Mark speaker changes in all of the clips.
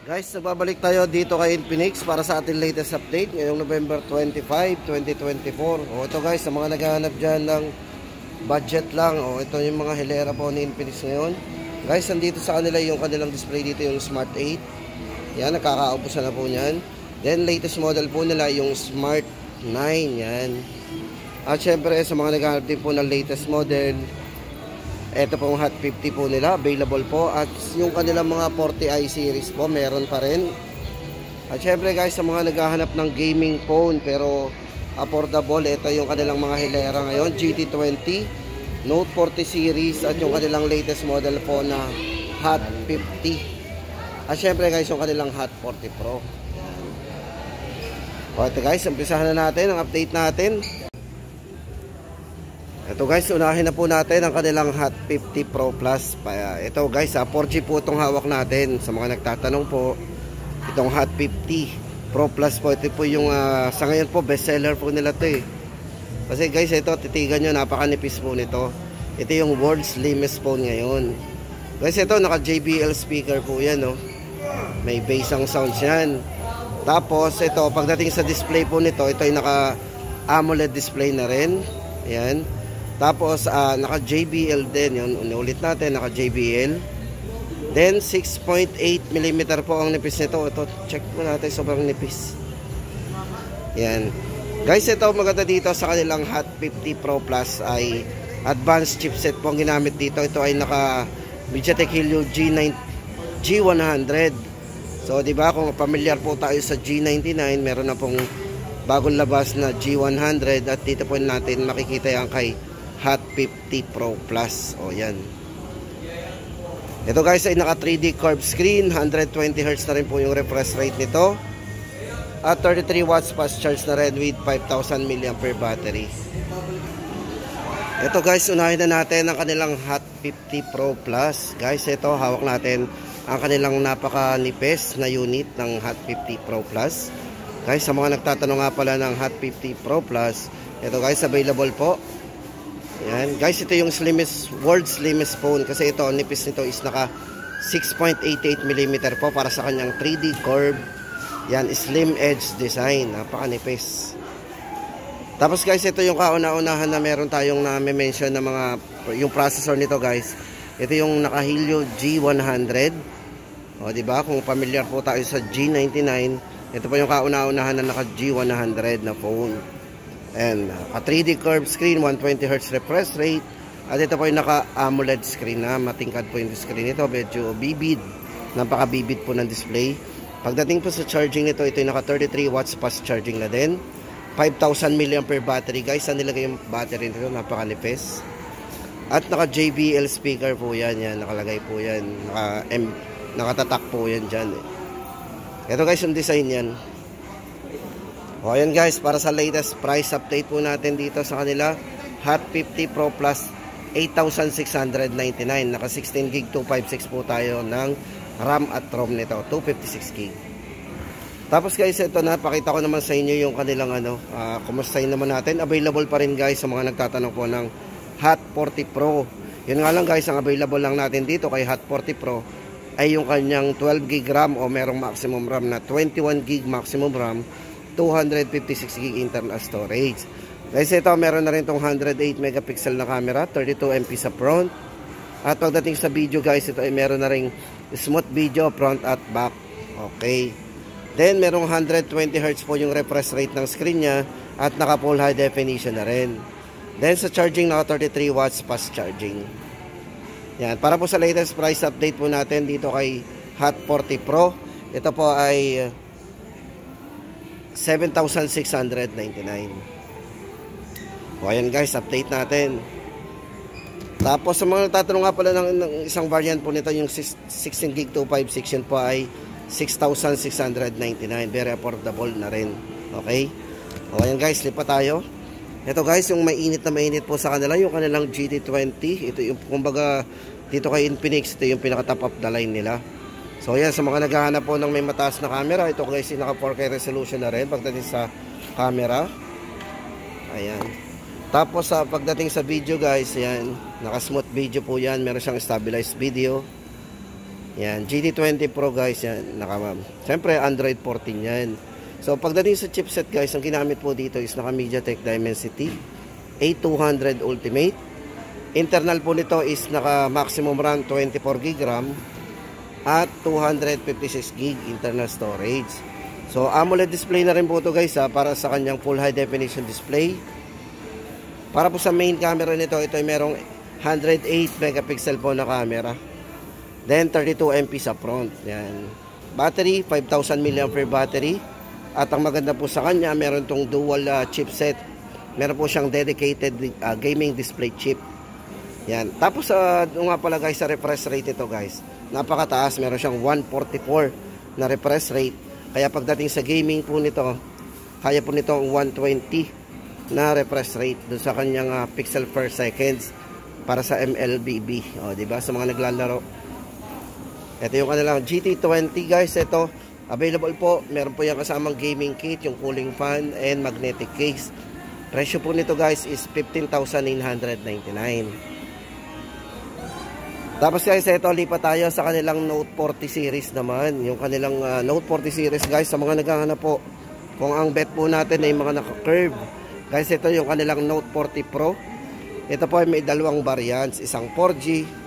Speaker 1: Guys, nagbabalik tayo dito kay Infinix para sa ating latest update ngayong November 25, 2024. O ito guys, sa mga naghahanap dyan ng budget lang, o ito yung mga hilera po ni Infinix ngayon. Guys, nandito sa kanila yung kanilang display dito, yung Smart 8. Yan, nakakaupusan na po yan. Then latest model po nila yung Smart 9. Yan. At syempre sa mga naghahanap din po ng latest model, ito pong Hot 50 po nila, available po. At yung kanilang mga 40i series po, meron pa rin. At syempre guys, sa mga naghahanap ng gaming phone pero affordable, ito yung kanilang mga hilera ngayon, GT20, Note 40 series, at yung kanilang latest model po na Hot 50. At syempre guys, yung kanilang Hot 40 Pro. Yan. O ito guys, umpisahan na natin ang update natin. Ito guys, unahin na po natin ang kanilang Hot 50 Pro Plus. Ito guys, 4G po itong hawak natin. Sa mga nagtatanong po, itong Hot 50 Pro Plus po, ito po yung sa ngayon po best seller po nila ito eh. Kasi guys, ito titigan nyo, napakanipis po nito. Ito yung world's slimmest phone ngayon. Guys, ito naka JBL speaker po yan, no? May bass ang sounds yan. Tapos ito, pagdating sa display po nito, ito ay naka AMOLED display na rin. Ayan. Tapos naka JBL din, yun, ulit natin, naka JBL. Then 6.8mm po ang nipis nito. Ito, check mo natin, sobrang nipis. Yan. Guys, ito maganda dito sa kanilang Hot 50 Pro Plus ay advanced chipset po ang ginamit dito. Ito ay naka MediaTek Helio G100. So, di ba, kung familiar po tayo sa G99, meron na pong bagong labas na G100, at dito po natin makikita yan kay Hot 50 Pro Plus. O yan. Ito guys ay naka 3D curved screen, 120Hz na rin po yung refresh rate nito. At 33 watts fast charge na rin with 5000 mAh battery. Ito guys, unahin na natin ang kanilang Hot 50 Pro Plus. Guys, ito hawak natin ang kanilang napakanipis na unit ng Hot 50 Pro Plus. Guys, sa mga nagtatanong nga pala ng Hot 50 Pro Plus, ito guys, available po. Yan. Guys, ito yung world's slimmest phone kasi ito, nipis nito is naka 6.88mm po para sa kanyang 3D curve. Yan, slim edge design. Napakanipis. Tapos guys, ito yung kauna-unahan na meron tayong na-mention na mga, yung processor nito guys. Ito yung naka Helio G100. O, diba? Kung familiar po tayo sa G99, ito po yung kauna-unahan na naka G100 na phone. And a 3D curved screen, 120Hz refresh rate. At ito po yung naka AMOLED screen na matingkad po yung screen nito. Medyo bibid. Napaka-bibid po ng display. Pagdating po sa charging nito, ito yung naka 33 watts fast charging na din. 5000 mAh battery. Guys, saan nilagay yung battery nito? Napakanipis. At naka JBL speaker po yan. Yan, nakalagay po yan. Nakatatak po yan dyan. Ito guys, yung design yan. O ayan guys, para sa latest price update po natin dito sa kanila, Hot 50 Pro Plus 8,699. Naka 16GB 256 po tayo ng RAM at ROM nito, 256GB. Tapos guys, ito na, pakita ko naman sa inyo yung kanilang kumustahin naman natin. Available pa rin guys sa mga nagtatanong po ng Hot 40 Pro. Yun nga lang guys, ang available lang natin dito kay Hot 40 Pro ay yung kanyang 12GB RAM o merong maximum RAM na 21GB maximum RAM, 256GB internal storage. Guys, ito meron na rin tong 108 megapixel na camera, 32MP sa front. At pagdating sa video guys, ito ay meron na ring smooth video front at back. Okay. Then merong 120Hz po yung refresh rate ng screen niya at naka full high definition na rin. Then sa charging, naka 33 watts fast charging. Yan, para po sa latest price update po natin dito kay Hot 40 Pro, ito po ay 7,699. O ayan guys, update natin. Tapos sa mga nagtatanong nga pala ng isang variant po nito, yung 16GB 256 yun po ay 6,699. Very affordable na rin. Okay? O ayan guys, lipat tayo. Ito guys, yung mainit na mainit po sa kanila, yung kanilang GT20. Ito yung, kumbaga, dito kay Infinix, ito yung pinaka top of the line nila. So ayan, sa mga naghahanap po ng may mataas na camera, ito guys, yung naka 4K resolution na rin pagdating sa camera. Ayan. Tapos sa pagdating sa video guys, ayan, naka smooth video po yan, meron siyang stabilized video. Yan, GT20 Pro guys, yan, siyempre Android 14 yan. So pagdating sa chipset guys, ang ginamit po dito is naka MediaTek Dimensity 8200 Ultimate. Internal po nito is naka maximum RAM 24GB RAM at 256GB internal storage. So AMOLED display na rin po ito guys para sa kanyang full high definition display. Para po sa main camera nito, ito ay merong 108 megapixel po na camera. Then 32 MP sa front. Yan. Battery 5000 mAh battery. At ang maganda po sa kanya, meron tong dual chipset. Meron po siyang dedicated gaming display chip. Yan. Tapos nga pala guys, sa refresh rate ito guys, napakataas. Meron siyang 144 na refresh rate. Kaya pagdating sa gaming po nito, kaya po nito ang 120 na refresh rate dun sa kanyang pixel per seconds para sa MLBB. O, diba? Sa mga naglalaro. Ito yung kanilang GT20 guys. Ito, available po. Meron po yung kasamang gaming kit, yung cooling fan, and magnetic case. Presyo po nito guys is 15,999. Tapos guys, ito, lipat tayo sa kanilang Note 40 series naman. Yung kanilang Note 40 series guys, sa mga naghahanap po, kung ang bet po natin ay mga naka-curve. Guys, ito yung kanilang Note 40 Pro. Ito po ay may dalawang variants. Isang 4G.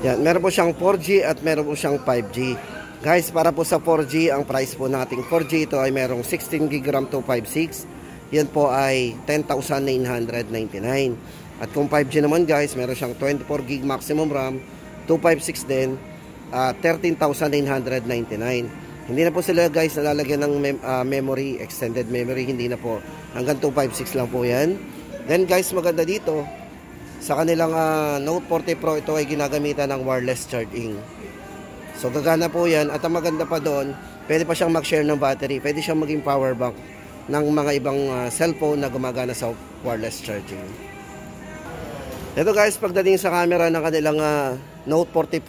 Speaker 1: Yan, meron po siyang 4G at meron po siyang 5G. Guys, para po sa 4G, ang price po nating 4G ito ay merong 16GB RAM 256. Yan po ay 10,999. At kung 5G naman guys, meron siyang 24GB maximum RAM, 256 din, 13,999. Hindi na po sila guys nalalagyan ng memory, extended memory, hindi na po. Hanggang 256 lang po yan. Then guys, maganda dito, sa kanilang Note 40 Pro, ito ay ginagamitan ng wireless charging. So gagana po yan. At ang maganda pa doon, pwede pa siyang mag-share ng battery. Pwede siyang maging power bank ng mga ibang cellphone na gumagana sa wireless charging. Ito guys, pagdating sa camera ng kanilang Note 40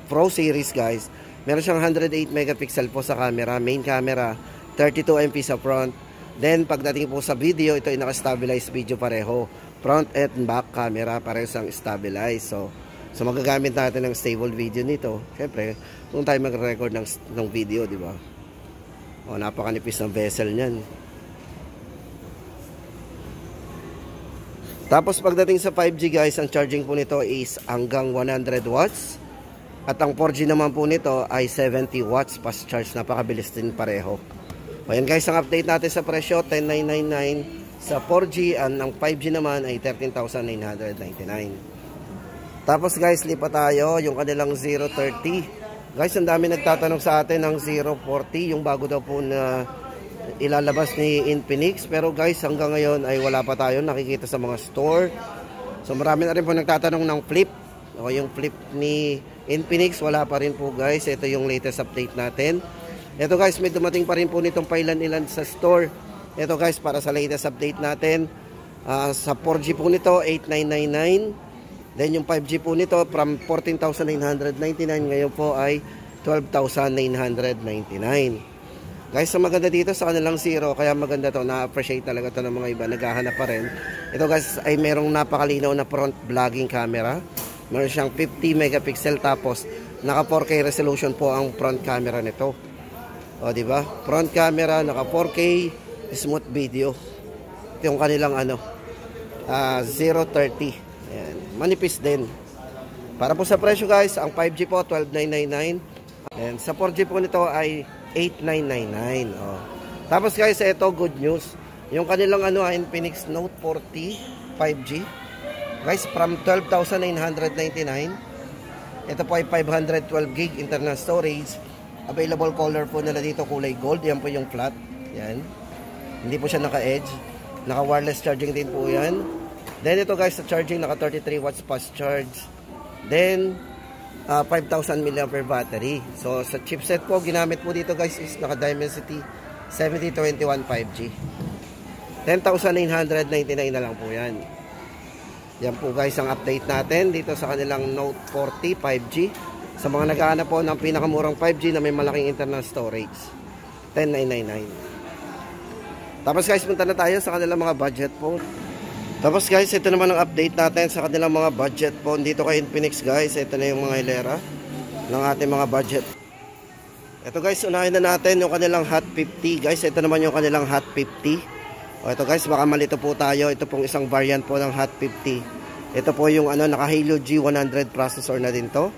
Speaker 1: Pro series guys, meron siyang 108 megapixel po sa camera, main camera, 32 MP sa front. Then pagdating po sa video, ito ay naka-stabilized video pareho. Front and back camera pareho sang stabilized. So magagamit natin ng stable video nito. Siyempre, kung tayo mag-record ng video, di ba? O, napakanipis ng bezel niyan. Tapos pagdating sa 5G guys, ang charging po nito is hanggang 100 watts. At ang 4G naman po nito ay 70 watts fast charge. Napakabilis din pareho. O yan guys, ang update natin sa presyo, 10,999 sa 4G. Ang 5G naman ay 13,999. Tapos guys, lipat tayo yung kanilang 030. Guys, ang dami nagtatanong sa atin ng 040, yung bago daw po na ilalabas ni Infinix. Pero guys, hanggang ngayon ay wala pa tayo nakikita sa mga store. So marami na rin po nagtatanong ng flip. O yung flip ni Infinix, wala pa rin po guys. Ito yung latest update natin. Ito guys, may dumating pa rin po nitong pailan-ilan sa store. Ito guys, para sa latest update natin. Sa 4G po nito, 8,999. Then yung 5G po nito, from 14,999, ngayon po ay 12,999. Guys, ang maganda dito sa kanilang zero, kaya maganda to, na-appreciate talaga to ng mga iba, naghahanap pa rin. Ito guys, ay merong napakalinaw na front vlogging camera. Meron siyang 50 megapixel, tapos naka 4K resolution po ang front camera nito. O, di ba? Front camera, naka 4K, smooth video. Ito yung kanilang 030. Ayan. Manipis din. Para po sa presyo guys, ang 5G po 12,999. And sa 4G po nito ay 8,999. Oh. Tapos guys, ito good news. Yung kanilang Infinix Note 40 5G. Guys, from 12,999. Ito po ay 512GB internal storage. Available color po nila dito, kulay gold. Yan po yung flat. Yan. Hindi po siya naka-edge. Naka-wireless charging din po yan. Then ito guys, sa charging, naka 33 watts fast charge. Then 5,000 mAh battery. So sa chipset po, ginamit po dito guys is naka Dimensity 7021 5G. 10,999 na lang po yan. Yan po guys ang update natin dito sa kanilang Note 40 5G. Sa mga naghahanap po ng pinakamurang 5G na may malaking internal storage, 10,999. Tapos guys, punta na tayo sa kanilang mga budget phone. Tapos guys, ito naman ang update natin sa kanilang mga budget phone dito kay Infinix guys. Ito na yung mga hilera. ng ating mga budget. Ito guys, unahin na natin yung kanilang Hot 50. Guys, ito naman yung kanilang Hot 50. O ito guys, baka malito po tayo. Ito pong isang variant po ng Hot 50. Ito po yung naka Helio G100 processor na din to.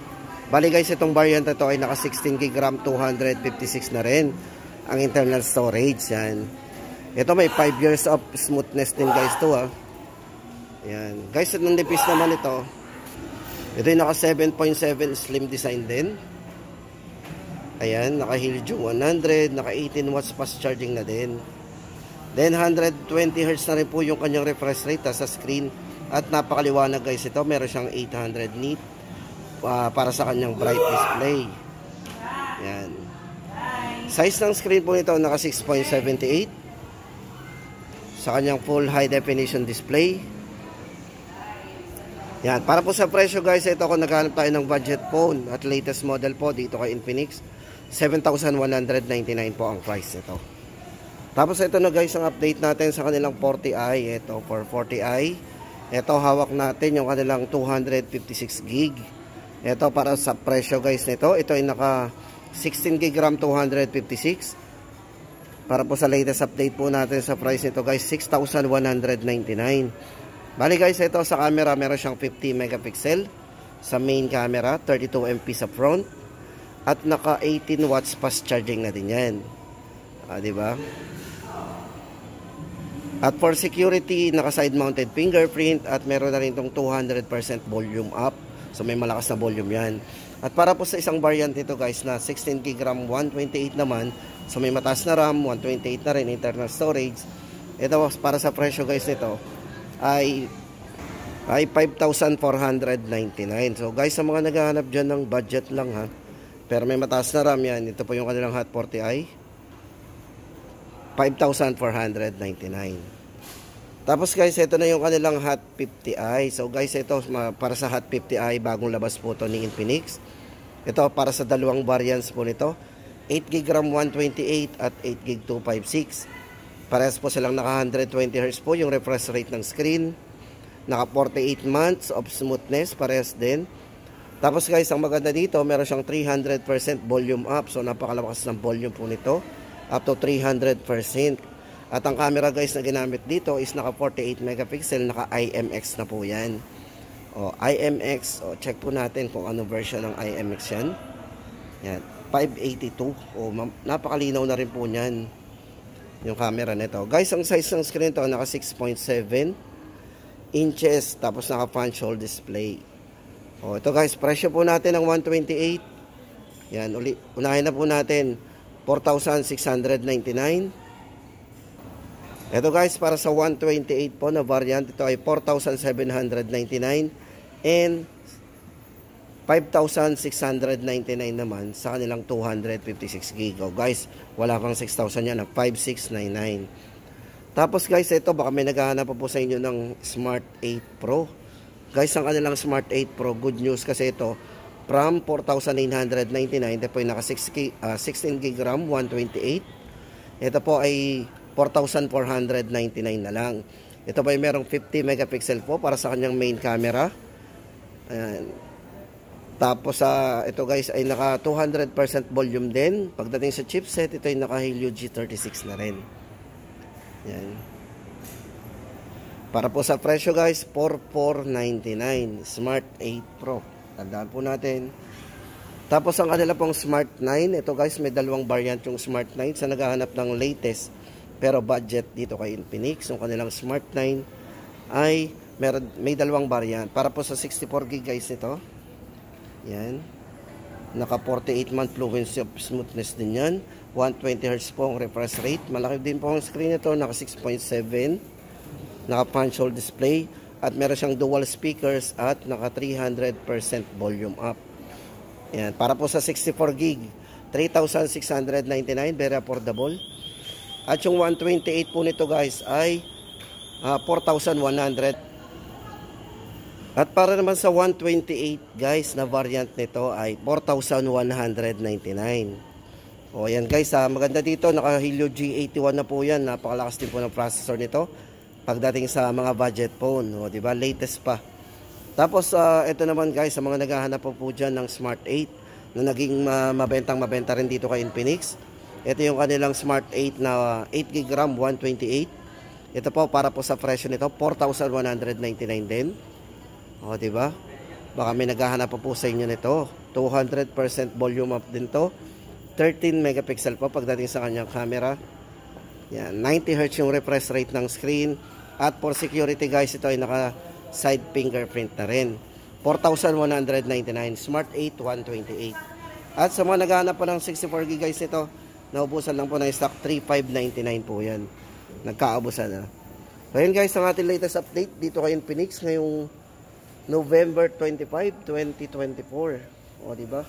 Speaker 1: Bali guys, itong variant ito ay naka 16 GB RAM, 256 na rin ang internal storage. Yan. Ito may 5 years of smoothness din guys to ha. Yan. Guys, itong nipis naman ito. Ito yung naka 7.7 slim design din. Ayan, naka Helio G100, naka 18 watts fast charging na din. Then 120 Hz na rin po yung kanyang refresh rate sa screen. At napakaliwanag guys ito, meron siyang 800 nit para sa kanyang bright display. Ayan. Size ng screen po nito naka 6.78 sa kanyang full high definition display. Yan, para po sa presyo guys, ito kung naghahanap tayo ng budget phone at latest model po dito kay Infinix, 7,199 po ang price nito. Tapos ito na guys ang update natin sa kanilang 40i. Ito for 40i. Ito hawak natin yung kanilang 256 gig. Ito para sa presyo guys nito. Ito ay naka 16 gig RAM 256. Para po sa latest update po natin sa price nito guys, 6,199. Bali guys, ito sa camera meron siyang 50 megapixel sa main camera, 32 MP sa front. At naka 18 watts fast charging na din yan. Diba? At for security, naka side mounted fingerprint. At meron na rin itong 200% volume up. So may malakas na volume yan. At para po sa isang variant ito guys na 16 GB RAM 128 naman. So may mataas na RAM, 128 na rin internal storage. Ito para sa presyo guys nito ay 5,499. So guys, sa mga naghahanap dyan ng budget lang ha, pero may mataas na RAM yan. Ito po yung kanilang Hot 40i. 5,499. Tapos guys, ito na yung kanilang Hot 50i. So guys, ito para sa Hot 50i, bagong labas po ito ni Infinix. Ito para sa dalawang variants po nito. 8 GB RAM 128 at 8 GB 256. Parehas po silang naka 120 Hz po yung refresh rate ng screen. Naka 48 months of smoothness, parehas din. Tapos guys, ang maganda dito, meron siyang 300% volume up. So napakalakas ng volume po nito. Up to 300%. At ang camera guys na ginamit dito is naka 48 megapixel, naka IMX na po yan. O, IMX, o, check po natin kung ano version ng IMX yan. Yan, 582. O, napakalinaw na rin po niyan yung camera nito. Guys, ang size ng screen to naka 6.7 inches. Tapos naka punch hole display. O, ito guys, presyo po natin ng 128. Yan, unahin na po natin 4,699. Ito guys, para sa 128 po na variant, ito ay 4,799 and 5,699 naman sa kanilang 256 gig. O guys, wala pang 6,000 yan, 5,699. Tapos guys, ito baka may naghahanap po sa inyo ng Smart 8 Pro. Guys, ang kanilang Smart 8 Pro, good news kasi ito, from 4,999, ito po yung naka 16 GB RAM, 128. Ito po ay 4,499 na lang. Ito po ay merong 50 megapixel po para sa kanyang main camera. Ayan. Tapos ito guys ay naka 200% volume din. Pagdating sa chipset, ito ay naka Helio G36 na rin. Yan. Para po sa presyo guys, 4,499 Smart 8 Pro. Tandaan po natin. Tapos ang kanila pong Smart 9, ito guys may dalawang variant yung Smart 9 sa naghahanap ng latest pero budget dito kay Infinix. Yung kanilang Smart 9 ay may dalawang variant. Para po sa 64 gig guys ito. Yan. Naka 48 month fluency of smoothness din yan. 120 Hz po ang refresh rate. Malaki din po ang screen ito. Naka 6.7. Naka punch hole display. At meron siyang dual speakers at naka 300% volume up. Yan. Para po sa 64 gig, 3,699. Very affordable. At yung 128 po nito guys ay 4,100. At para naman sa 128 guys na variant nito ay 4,199. O yan guys, maganda dito, naka Helio G81 na po yan. Napakalakas din po ng processor nito pagdating sa mga budget phone, o di ba? Latest pa. Tapos ito naman guys, sa mga naghahanap po dyan ng Smart 8. na naging mabenta rin dito kay Infinix. Ito yung kanilang Smart 8 na 8GB RAM 128. Ito po para po sa presyo nito 4,199 din. O, di ba? Baka may naghahanap pa po sa inyo nito. 200% volume up din to. 13 megapixel po pagdating sa kanyang camera. Yan, 90 Hz yung refresh rate ng screen. At for security guys, ito ay naka side fingerprint na rin. 4,199 Smart 8 128. At sa mga naghahanap pa ng 64GB guys, ito naubusan lang po ng stock. 3,599 po yan. Nagkaabusan na. So yun guys, ang ating latest update dito kay Infinix ngayong November 25, 2024. O diba?